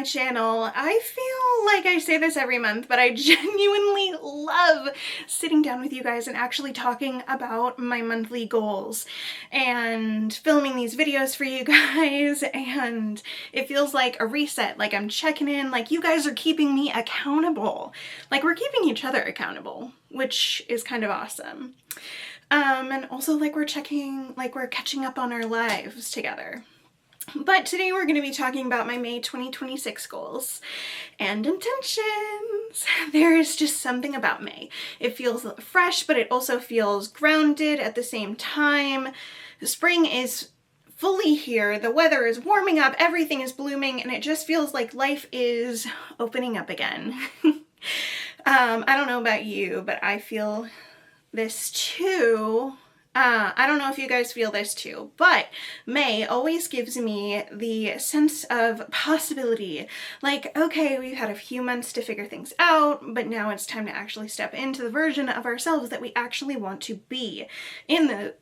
my channel. I feel like I say this every month, but I genuinely love sitting down with you guys and actually talking about my monthly goals and filming these videos for you guys, and it feels like a reset, like I'm checking in, like you guys are keeping me accountable, like we're keeping each other accountable, which is kind of awesome. And also like we're catching up on our lives together. But today we're going to be talking about my May 2026 goals and intentions. There is just something about May. It feels fresh, but it also feels grounded at the same time. The spring is fully here, the weather is warming up, everything is blooming, and it just feels like life is opening up again. I don't know about you, but I feel this too. I don't know if you guys feel this too, but May always gives me the sense of possibility. Like, okay, we've had a few months to figure things out, but now it's time to actually step into the version of ourselves that we actually want to be in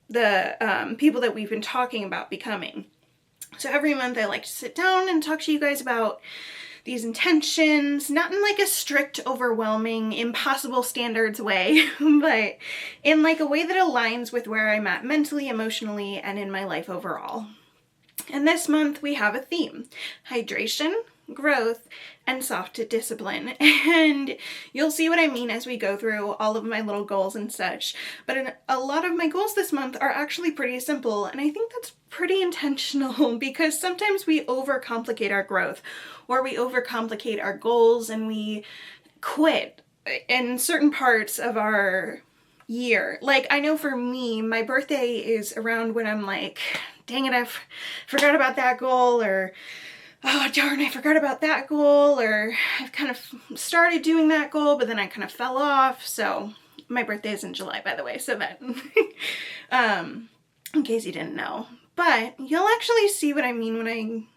the people that we've been talking about becoming. So every month I like to sit down and talk to you guys about these intentions, not in like a strict, overwhelming, impossible standards way, but in like a way that aligns with where I'm at mentally, emotionally, and in my life overall. And this month we have a theme: hydration, growth, and soft discipline. And you'll see what I mean as we go through all of my little goals and such. But a lot of my goals this month are actually pretty simple, and I think that's pretty intentional because sometimes we overcomplicate our growth, or we overcomplicate our goals, and we quit in certain parts of our year. Like, I know for me, my birthday is around when I'm like, dang it, I forgot about that goal, or oh darn, I forgot about that goal, or I've kind of started doing that goal, but then I kind of fell off. So my birthday is in July, by the way, so that in case you didn't know. But you'll actually see what I mean when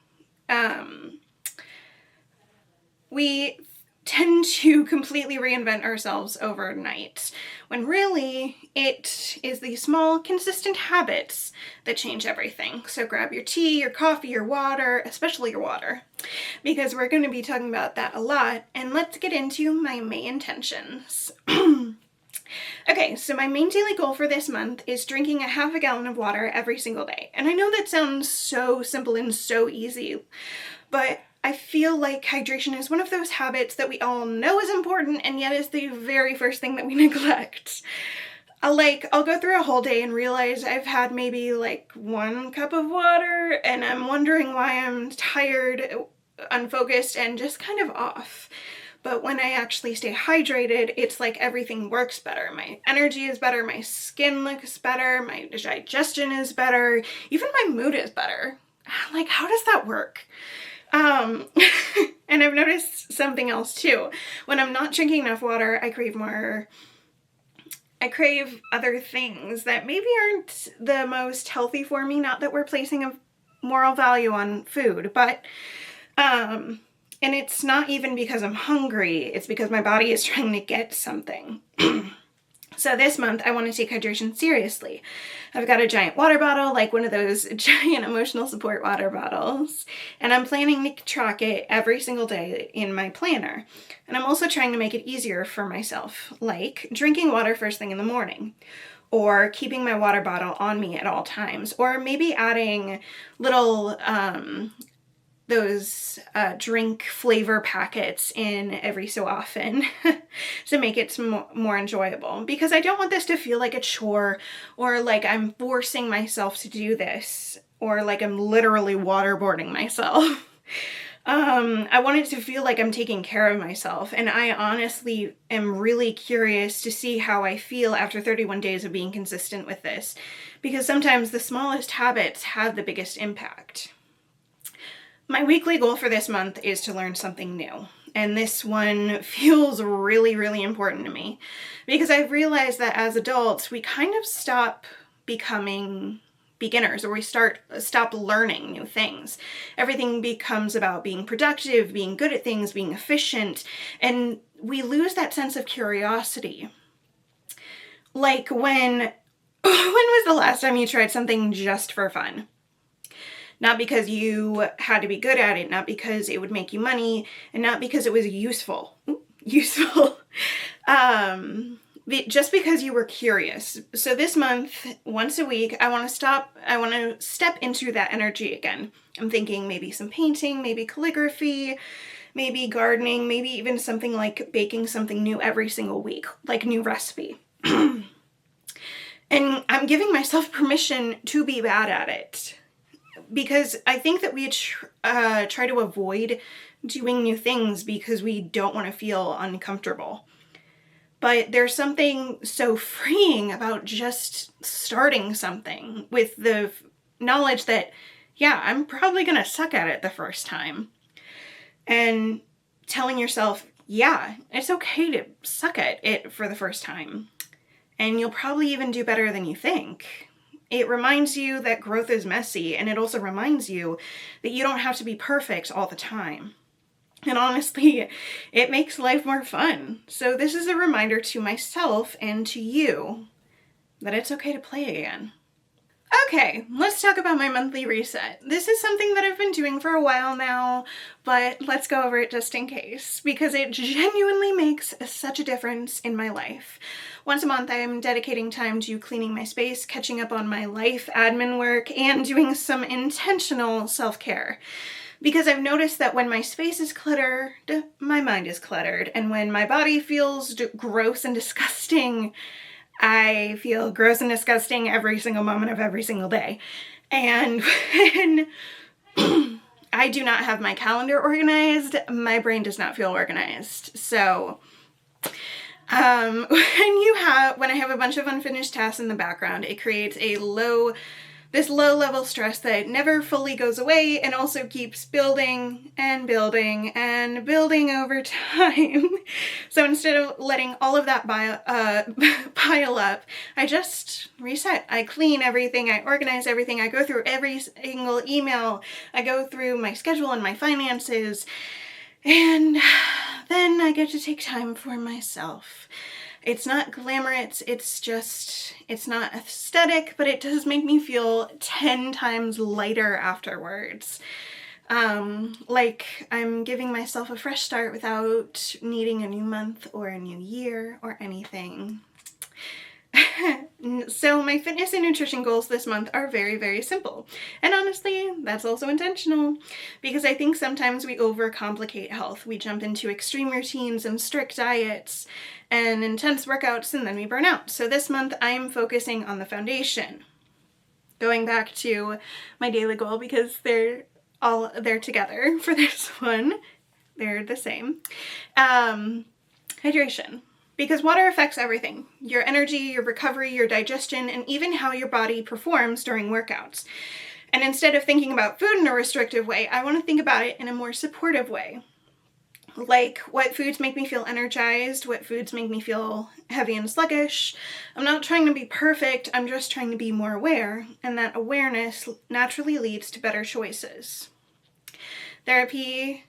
we tend to completely reinvent ourselves overnight, when really it is these small, consistent habits that change everything. So grab your tea, your coffee, your water, especially your water, because we're going to be talking about that a lot. And let's get into my May intentions. Okay, so my main daily goal for this month is drinking a half a gallon of water every single day. And I know that sounds so simple and so easy, but I feel like hydration is one of those habits that we all know is important, and yet is the very first thing that we neglect. I'll go through a whole day and realize I've had maybe like 1 cup of water, and I'm wondering why I'm tired, unfocused, and just kind of off. But when I actually stay hydrated, it's like everything works better. My energy is better, my skin looks better, my digestion is better, even my mood is better. Like, how does that work? And I've noticed something else too. When I'm not drinking enough water, I crave other things that maybe aren't the most healthy for me. Not that we're placing a moral value on food, but, and it's not even because I'm hungry, it's because my body is trying to get something. So this month I want to take hydration seriously. I've got a giant water bottle, like one of those giant emotional support water bottles, and I'm planning to track it every single day in my planner. And I'm also trying to make it easier for myself, like drinking water first thing in the morning, or keeping my water bottle on me at all times, or maybe adding little those drink flavor packets in every so often to make it more enjoyable, because I don't want this to feel like a chore, or like I'm forcing myself to do this, or like I'm literally waterboarding myself. I want it to feel like I'm taking care of myself, and I honestly am really curious to see how I feel after 31 days of being consistent with this, because sometimes the smallest habits have the biggest impact. My weekly goal for this month is to learn something new. And this one feels really, really important to me, because I've realized that as adults, we kind of stop becoming beginners, or we stop learning new things. Everything becomes about being productive, being good at things, being efficient, and we lose that sense of curiosity. Like when was the last time you tried something just for fun? Not because you had to be good at it, not because it would make you money, and not because it was useful. Just because you were curious. So this month, once a week, I want to step into that energy again. I'm thinking maybe some painting, maybe calligraphy, maybe gardening, maybe even something like baking something new every single week, like a new recipe. And I'm giving myself permission to be bad at it, because I think that we try to avoid doing new things because we don't want to feel uncomfortable. But there's something so freeing about just starting something with the knowledge that, yeah, I'm probably going to suck at it the first time. And telling yourself, yeah, it's okay to suck at it for the first time. And you'll probably even do better than you think. It reminds you that growth is messy, and it also reminds you that you don't have to be perfect all the time. And honestly, it makes life more fun. So this is a reminder to myself and to you that it's okay to play again. Okay, let's talk about my monthly reset. This is something that I've been doing for a while now, but let's go over it just in case, because it genuinely makes such a difference in my life. Once a month, I'm dedicating time to cleaning my space, catching up on my life admin work, and doing some intentional self-care. Because I've noticed that when my space is cluttered, my mind is cluttered, and when my body feels gross and disgusting, I feel gross and disgusting every single moment of every single day. And when I do not have my calendar organized, my brain does not feel organized. So when I have a bunch of unfinished tasks in the background, it creates this low level stress that never fully goes away and also keeps building and building and building over time. So instead of letting all of that pile up, I just reset. I clean everything, I organize everything, I go through every single email, I go through my schedule and my finances, and then I get to take time for myself. It's not glamorous, it's not aesthetic, but it does make me feel 10 times lighter afterwards. Like I'm giving myself a fresh start without needing a new month or a new year or anything. So my fitness and nutrition goals this month are very, very simple. And honestly, that's also intentional, because I think sometimes we overcomplicate health. We jump into extreme routines and strict diets and intense workouts, and then we burn out. So this month I'm focusing on the foundation. Going back to my daily goal, because they're together for this one. They're the same. Hydration. Because water affects everything. Your energy, your recovery, your digestion, and even how your body performs during workouts. And instead of thinking about food in a restrictive way, I want to think about it in a more supportive way. Like, what foods make me feel energized? What foods make me feel heavy and sluggish? I'm not trying to be perfect, I'm just trying to be more aware, and that awareness naturally leads to better choices. Therapy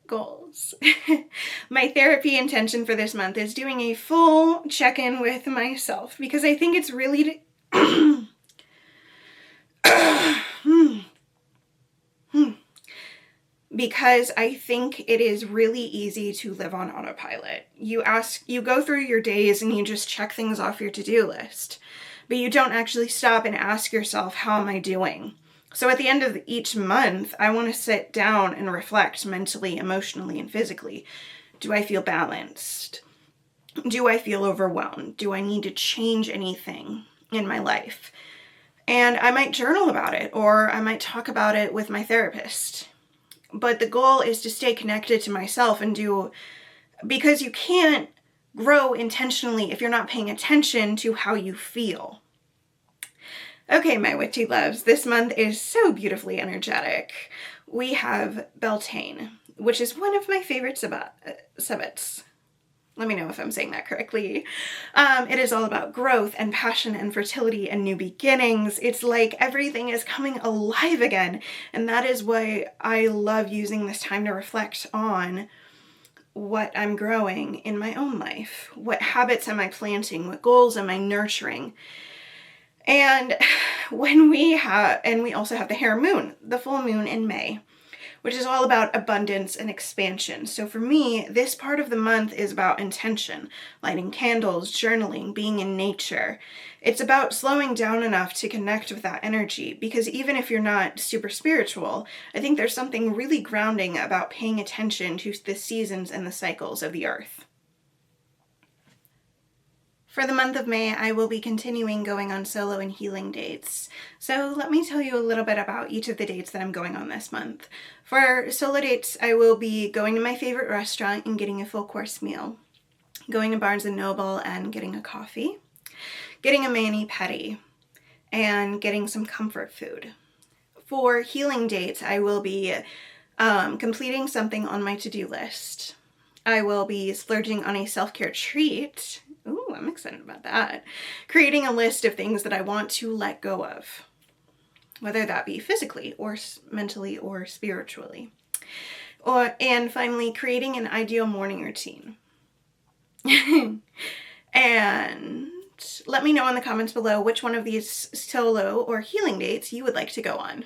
goals. My therapy intention for this month is doing a full check-in with myself, because I think it's really because I think it is really easy to live on autopilot. You go through your days and you just check things off your to-do list, but you don't actually stop and ask yourself, how am I doing? So at the end of each month, I want to sit down and reflect mentally, emotionally, and physically. Do I feel balanced? Do I feel overwhelmed? Do I need to change anything in my life? And I might journal about it, or I might talk about it with my therapist. But the goal is to stay connected to myself because you can't grow intentionally if you're not paying attention to how you feel. Okay, my witchy loves, this month is so beautifully energetic. We have Beltane, which is one of my favorite subbats. Let me know if I'm saying that correctly. It is all about growth and passion and fertility and new beginnings. It's like everything is coming alive again. And that is why I love using this time to reflect on what I'm growing in my own life. What habits am I planting? What goals am I nurturing? And we also have the Hare Moon, the full moon in May, which is all about abundance and expansion. So for me, this part of the month is about intention, lighting candles, journaling, being in nature. It's about slowing down enough to connect with that energy, because even if you're not super spiritual, I think there's something really grounding about paying attention to the seasons and the cycles of the earth. For the month of May, I will be continuing going on solo and healing dates. So let me tell you a little bit about each of the dates that I'm going on this month. For solo dates, I will be going to my favorite restaurant and getting a full course meal, going to Barnes & Noble and getting a coffee, getting a mani-pedi, and getting some comfort food. For healing dates, I will be completing something on my to-do list. I will be splurging on a self-care treat. Ooh, I'm excited about that. Creating a list of things that I want to let go of, whether that be physically or mentally or spiritually. And finally, creating an ideal morning routine. And let me know in the comments below which one of these solo or healing dates you would like to go on.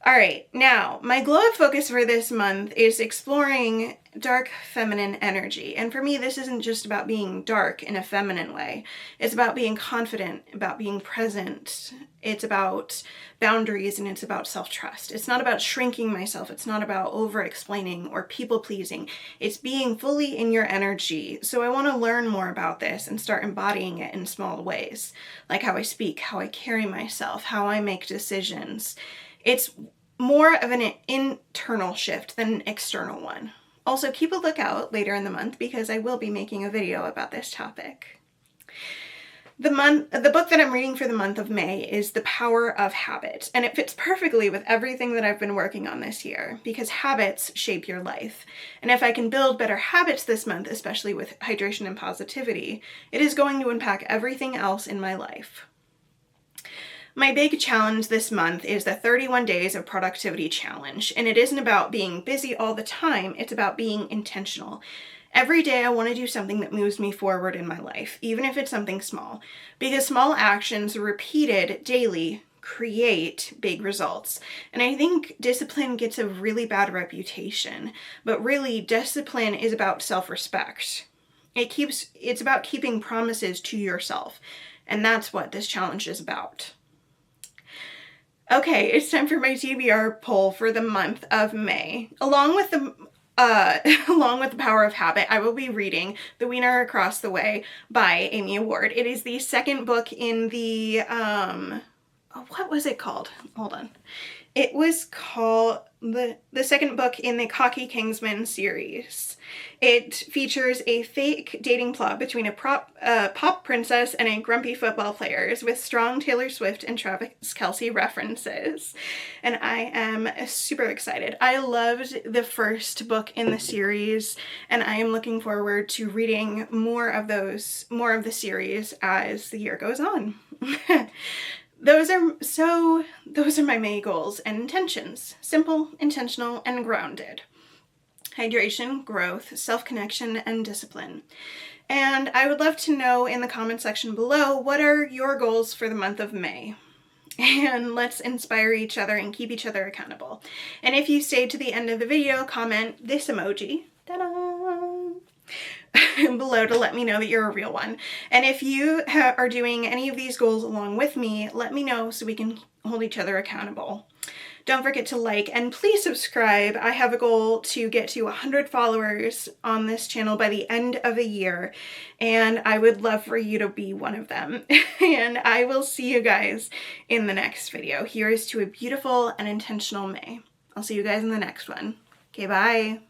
All right, now my glow up focus for this month is exploring dark feminine energy. And for me, this isn't just about being dark in a feminine way. It's about being confident, about being present. It's about boundaries, and it's about self-trust. It's not about shrinking myself. It's not about over-explaining or people-pleasing. It's being fully in your energy. So I want to learn more about this and start embodying it in small ways, like how I speak, how I carry myself, how I make decisions. It's more of an internal shift than an external one. Also, keep a lookout later in the month because I will be making a video about this topic. The book that I'm reading for the month of May is The Power of Habit, and it fits perfectly with everything that I've been working on this year, because habits shape your life. And if I can build better habits this month, especially with hydration and positivity, it is going to impact everything else in my life. My big challenge this month is the 31 Days of Productivity Challenge, and it isn't about being busy all the time, it's about being intentional. Every day I want to do something that moves me forward in my life, even if it's something small, because small actions repeated daily create big results. And I think discipline gets a really bad reputation, but really discipline is about self-respect. It's about keeping promises to yourself, and that's what this challenge is about. Okay, it's time for my TBR poll for the month of May. Along with the Power of Habit, I will be reading The Wiener Across the Way by Amy Ward. It is the second book in the what was it called? Hold on. It was called the second book in the Cocky Kingsman series. It features a fake dating plot between a pop princess and a grumpy football player with strong Taylor Swift and Travis Kelce references. And I am super excited. I loved the first book in the series, and I am looking forward to reading more of the series as the year goes on. Those are my May goals and intentions. Simple, intentional, and grounded. Hydration, growth, self-connection, and discipline. And I would love to know in the comment section below, what are your goals for the month of May? And let's inspire each other and keep each other accountable. And if you stayed to the end of the video, comment this emoji. Ta-da! Below to let me know that you're a real one. And if you are doing any of these goals along with me, let me know so we can hold each other accountable. Don't forget to like and please subscribe. I have a goal to get to 100 followers on this channel by the end of the year, and I would love for you to be one of them. And I will see you guys in the next video. Here is to a beautiful and intentional May. I'll see you guys in the next one. Okay, bye.